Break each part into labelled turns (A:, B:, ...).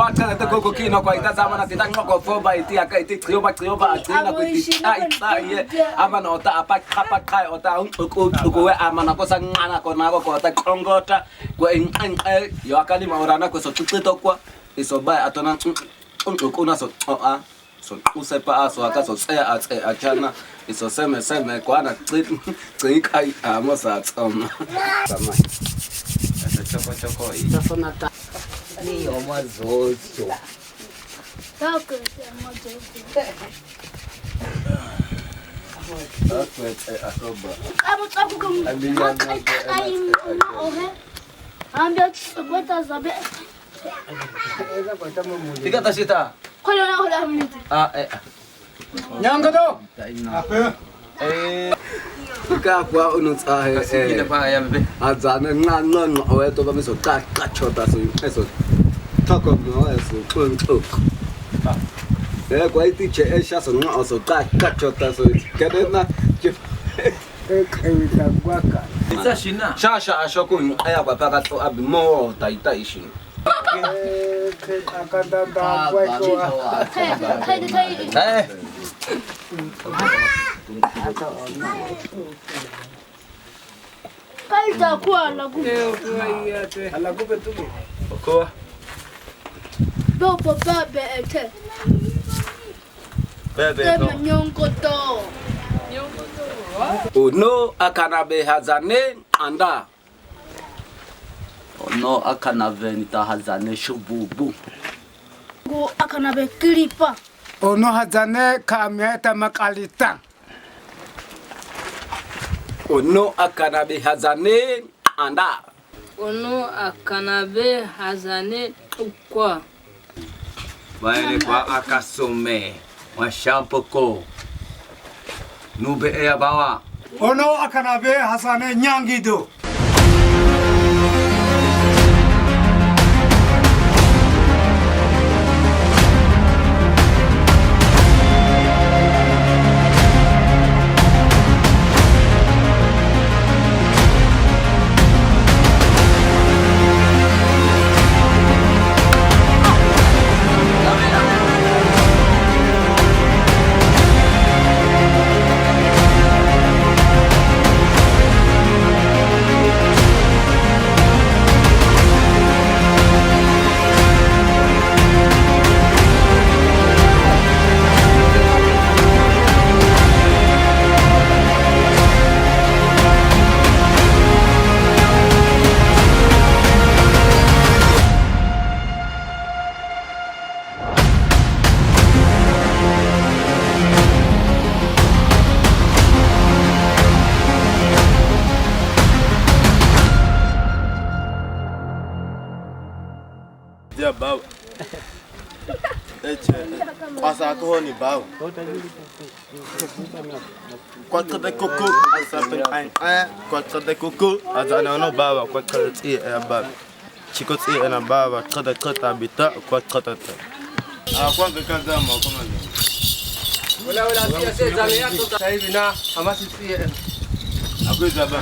A: Kwata go kino kwa itazama na titanga kwa foba iti akaiti trioba atina kuiti amana ota apa kai ota ukuwe amana kosa ngana kona ko ota kongota kwa yo akali maurana ko so tutito kwa isoba atona kuna so so usepa aso akaso achana iso seme kwa na kai amosa tsoma sama choko
B: Tafuna ta. Ni omazozo.
C: Tako amazozo.
A: Asoba.
C: Abu kum. Ambia kweta zabe.
A: Tiga tasita.
C: Hola minute.
A: Nyangado. Ika kwa unutsa
B: Sikile pa ya mbe.
A: azana ngano oweto bamiso kachota so eso talk of no eso talk kwa iti che esha so no so kachota so kedena
D: Ewita gwaka.
B: Isa shina.
A: shasha ashoko aya kwa paka to abimo taita ishi
D: Akadanda gwako.
C: Kalta kwa lagu.
D: Alagu betume.
A: okoa
C: Dopo bebe ete.
A: bebe
C: Tema nyongoto.
A: no akanabe hazane anda
B: No akana venita hazane shububu.
C: Go akana be kilipa.
D: Ono hazane kameta makalita.
A: no akanabe hazane anda
E: Ono akanabe hazane ukwa.
B: Baile kwa akasome. Washampoko. Nube ya bawa.
D: Ono akanabe hasane nyangido.
F: Dia bau. Asa ko ni bau. Quatro de coco, asa pen quatro de coco, asa no bau, quatro de bau. Chico tsi na bau, quatro habita, quatro. Kwanza kaza ma kama ni.
A: wala sia zalea to sasa hivi na hamasi pia
F: Agweza ba.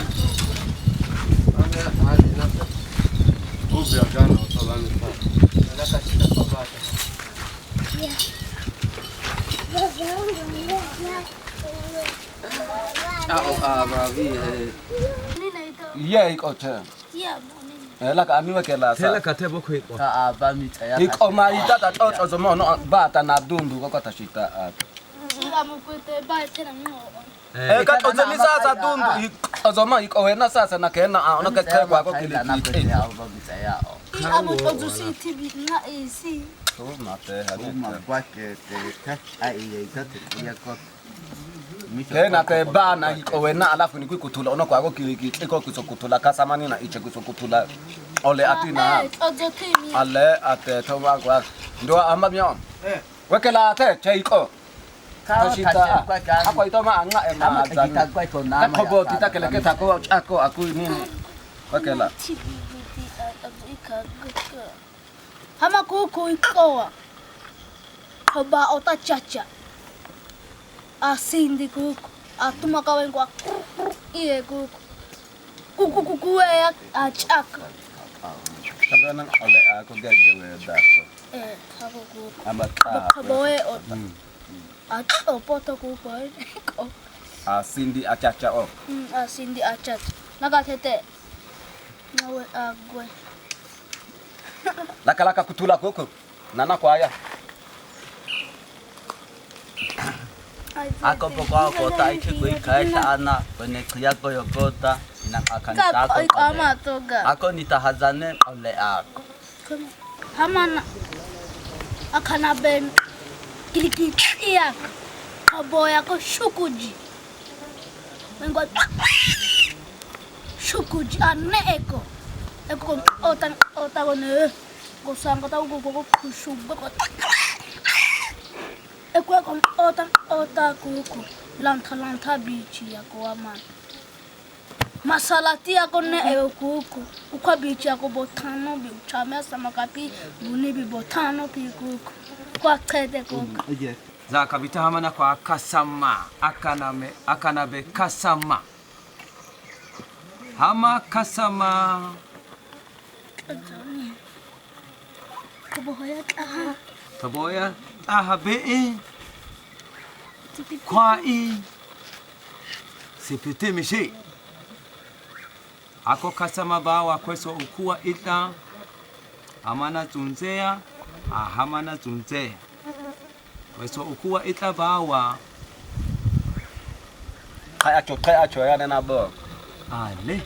A: hali na
F: Ubi agana utalani pa.
A: nataka shida kwa bata bravi iko cha la ka amiwa ke la sa
B: Tela katebo kwiko. Ba mitaya.
A: iko maita ta toto zo mo no bata na dundu ko tashita ka to zemi sasa dundu zo ma iko wena sasa na kena ona ka ka kwa ko kile
B: Na mitaya ba mitaya.
C: Abo tozu si tibi na isi.
A: to mate hadi
B: Kwake te ai ya ko.
A: kena te bana iko wena alafu ni kutula ona kwa ko kile iko kusokutula kasamani na iche kusokutula ole atina
C: Tozu timi.
A: ale ate toma kwa ndo amamyo wekela ate cheiko Kashita apa itu mah anga emang
B: kita kwai ko na.
A: Kobo kita keleke tako aku ini wakela
C: Hama kuku ikoa. Hoba ota chacha. Asindi kuku. Atuma kawen kwa. Iye kuku. Kuku ya achaka.
A: kadang oleh aku gaje we dako
C: hapo kuku.
A: Amata.
C: Kaboe ota. Poto kuku.
A: Sindi achacha o.
C: Sindi achat. Nagatete. Nawe agwe.
A: Laka kutula kuku. Nana kwa aya.
B: Ako pokok kota itu gue kaita anak penekria koyo kota inang akan takut. Ako nita hazane oleh aku.
C: Hamana akana ben kilikitia kaboya ko shukuji. Mengo shukuji ane eko. Eko ota gone ko sangka tau go kushuba ko. Eko ota kuku lanta bichi yako amana. Masalati yako ne kuku. Ukwa bichi yako botano bi uchame sama kapi buni bi botano pi kuku. Kwa kete kuku.
G: Za kabita hamana kwa kasama akanabe kasama. Hama kasama. Kaboya aha be kwa sipite mishi ako kasama bawa kweso ukuwa ita hamana tunzea hamana tunzea kweso ukuwa ita bawa
A: Kaya acho ya na bo.
G: ale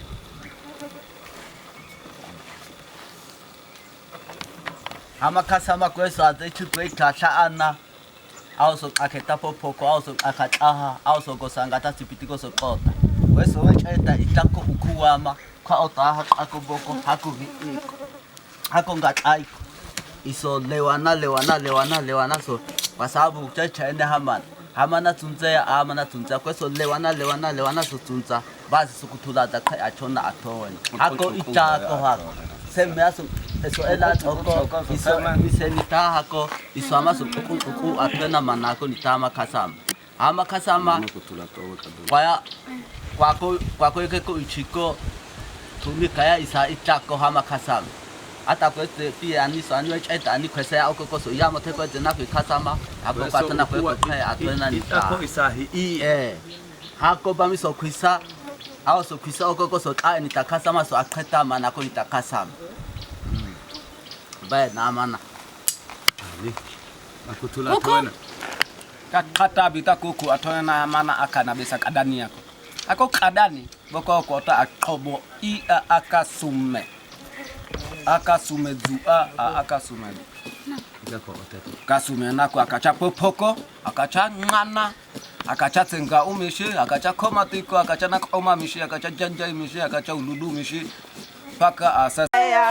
B: Hama kasama kweso atechu kwe kasha ana. Auso aketapo poko auso akataha auso gosangata sipitiko sokota. Kweso wecheta itako ukuwama kwa otaha ako boko haku viiko. Hako ngataiko. Iso lewana so kwa sababu uchacha ende hamana tunzea kweso lewana so tunza basi sukutula daka achona atoni hako ichako hako seme aso eso ela toko iso misenita hako iso amaso kuku atena manako nitama kasama ama kasama kwako yeke ichiko tumikaya isa ichako hama kasama ata kwete pia aniso anwecheta ani kwese okokoso yamo teko tena kwikasama hapo patana kwekwe atwena ni
G: ako isahi
B: hako bamiso kwisa au so kwisa okokoso ka nitakasama so aketa manako nitakasama bae na mana
G: akutula tona
A: Kata bita kuku atona na mana akana bisa kadani yako. Ako kadani boko kota akobo akasume. Akasume zua akasume.
G: Ndako oteto
A: Kasume nako akacha popoko, akacha ngana, akacha tsenga umishi, akacha komatiko, akacha nakoma mishi, akacha janja mishi, akacha uludu mishi. Paka asa
D: Daya